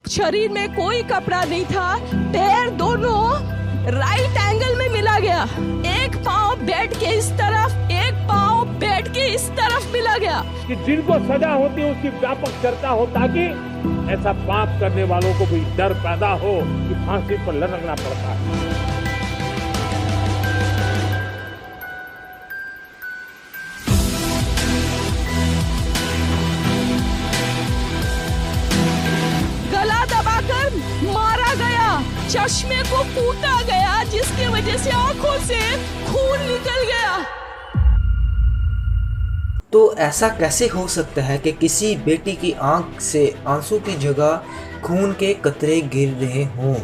शरीर में कोई कपड़ा नहीं था, पैर दोनों राइट एंगल में मिला गया, एक पाँव बेड के इस तरफ, एक पाँव बेड के इस तरफ मिला गया। कि जिनको सजा होती है उसकी व्यापक चर्चा हो, ताकि ऐसा पाप करने वालों को भी डर पैदा हो कि फांसी पर लटकना पड़ता है। गला दबाकर मारा गया, चश्मे को कूटा गया, जिसकी वजह से आंखों से खून निकल गया। तो ऐसा कैसे हो सकता है कि किसी बेटी की आंख से आंसू की जगह खून के कतरे गिर रहे हों?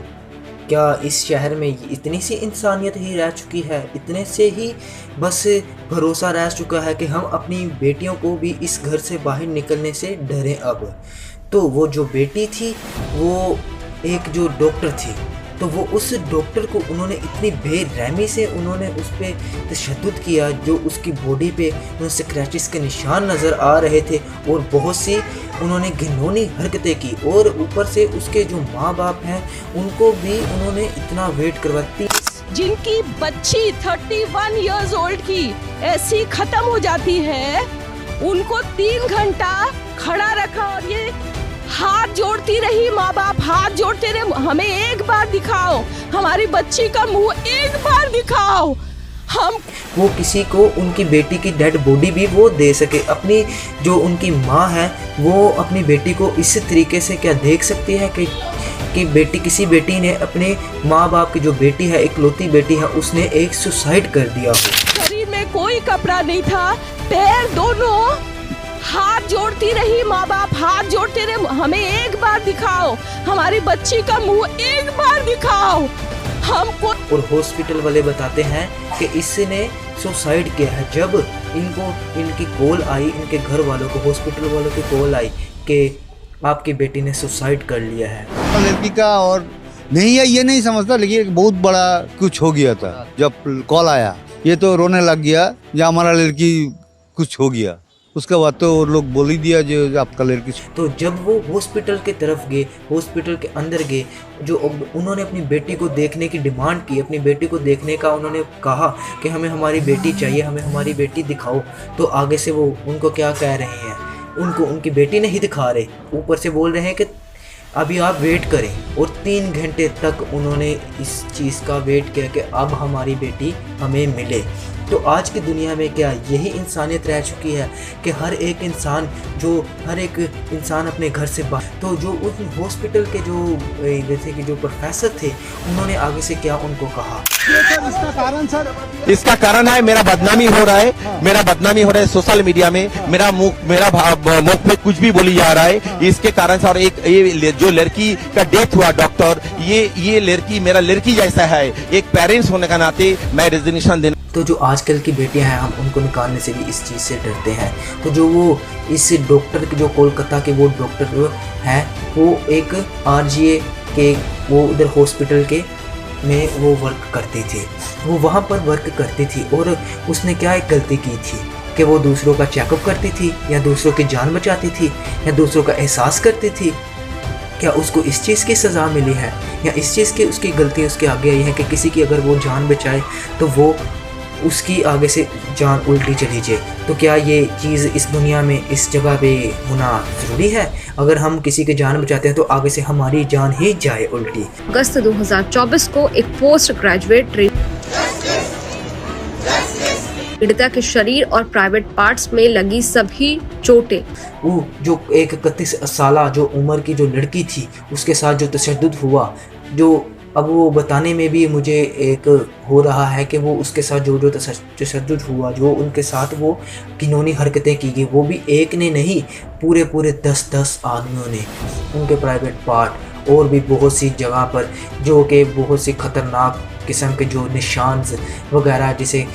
क्या इस शहर में इतनी सी इंसानियत ही रह चुकी है, इतने से ही बस भरोसा रह चुका है कि हम अपनी बेटियों को भी इस घर से बाहर निकलने से डरें? अब तो वो जो बेटी थी वो एक जो डॉक्टर थी, तो वो उस डॉक्टर को उन्होंने इतनी बेरहमी से उन्होंने उस पर तशद्दुद किया, जो उसकी बॉडी पे स्क्रैचेस के निशान नज़र आ रहे थे और बहुत सी उन्होंने घिनौनी हरकतें की। और ऊपर से उसके जो माँ बाप हैं उनको भी उन्होंने इतना वेट करवाती, जिनकी बच्ची 31 इयर्स ओल्ड की ऐसी खत्म हो जाती है, उनको 3 घंटा खड़ा रखा और ये हाथ जोड़ती रही, माँ बाप हाथ जोड़ते रहे, हमें एक बार दिखाओ, हमारी बच्ची का मुंह एक बार दिखाओ। हम वो किसी को उनकी बेटी की डेड बॉडी भी वो दे सके। अपनी जो उनकी माँ है वो अपनी बेटी को इस तरीके से क्या देख सकती है कि बेटी, किसी बेटी ने अपने माँ बाप की जो बेटी है, इकलौती बेटी है, उसने एक सुसाइड कर दिया हो। शरीर में कोई कपड़ा नहीं था, पैर दोनों हाथ जोड़ती रही, माँ बाप हाथ जोड़ते रहे, हमें एक बार दिखाओ, हमारी बच्ची का मुंह एक बार दिखाओ हमको। और हॉस्पिटल वाले बताते हैं कि इसने सुसाइड किया है। जब इनकी कॉल आई, इनके घर वालों को, हॉस्पिटल वालों की कॉल आई कि आपकी बेटी ने सुसाइड कर लिया है। लड़की का और नहीं है ये नहीं समझता, लेकिन बहुत बड़ा कुछ हो गया था। जब कॉल आया ये तो रोने लग गया, या हमारा लड़की कुछ हो गया। उसके बाद तो लोग बोल ही दिया जो आपका लड़की। तो जब वो हॉस्पिटल की तरफ गए, हॉस्पिटल के अंदर गए, जो उन्होंने अपनी बेटी को देखने की डिमांड की, अपनी बेटी को देखने का उन्होंने कहा कि हमें हमारी बेटी चाहिए, हमें हमारी बेटी दिखाओ, तो आगे से वो उनको क्या कह रहे हैं, उनको उनकी बेटी नहीं दिखा रहे, ऊपर से बोल रहे हैं कि अभी आप वेट करें। और 3 घंटे तक उन्होंने इस चीज़ का वेट किया कि अब हमारी बेटी हमें मिले। तो आज की दुनिया में क्या यही इंसानियत रह चुकी है कि हर एक इंसान अपने घर से बाहर। तो जो उस हॉस्पिटल के जो जैसे कि जो प्रोफेसर थे, उन्होंने आगे से क्या उनको कहा? इसका कारण है मेरा बदनामी हो रहा है, मेरा बदनामी हो रहा है सोशल मीडिया में, मेरा मुख पे कुछ भी बोली जा रहा है। इसके कारण से, और एक ये जो लड़की का डेथ हुआ डॉक्टर, ये लड़की मेरा लड़की जैसा है। एक पेरेंट्स होने का नाते मैं रेजिग्नेशन देना। तो जो आजकल की बेटियां हैं, हम उनको निकालने से भी इस चीज़ से डरते हैं। तो जो वो इस डॉक्टर के, जो कोलकाता के वो डॉक्टर हैं, वो एक RGA के वो उधर हॉस्पिटल के में वो वर्क करती थी, वो वहाँ पर वर्क करती थी। और उसने क्या एक गलती की थी कि वो दूसरों का चेकअप करती थी, या दूसरों की जान बचाती थी, या दूसरों का एहसास करती थी। क्या उसको इस चीज़ की सज़ा मिली है, या इस चीज़ की उसकी गलती उसके आगे आई है कि किसी की अगर वो जान बचाए तो वो उसकी आगे से जान उल्टी चली जाए? तो क्या ये चीज़ इस दुनिया में इस जगह पे होना ज़रूरी है? अगर हम किसी की जान बचाते हैं तो आगे से हमारी जान ही जाए उल्टी। अगस्त 2024 को एक पोस्ट ग्रेजुएट पीड़िता के शरीर और प्राइवेट पार्ट्स में लगी सभी चोटें। वो जो एक 31 साल जो उम्र की जो लड़की थी, उसके साथ जो तशद्दुद हुआ, जो अब वो बताने में भी मुझे एक हो रहा है कि वो उसके साथ जो तशद्दुद हुआ, जो उनके साथ वो घिनौनी हरकतें की गई, वो भी एक ने नहीं, पूरे 10 आदमियों ने उनके प्राइवेट पार्ट और भी बहुत सी जगह पर, जो कि बहुत सी ख़तरनाक किस्म के जो निशान वगैरह, जिसे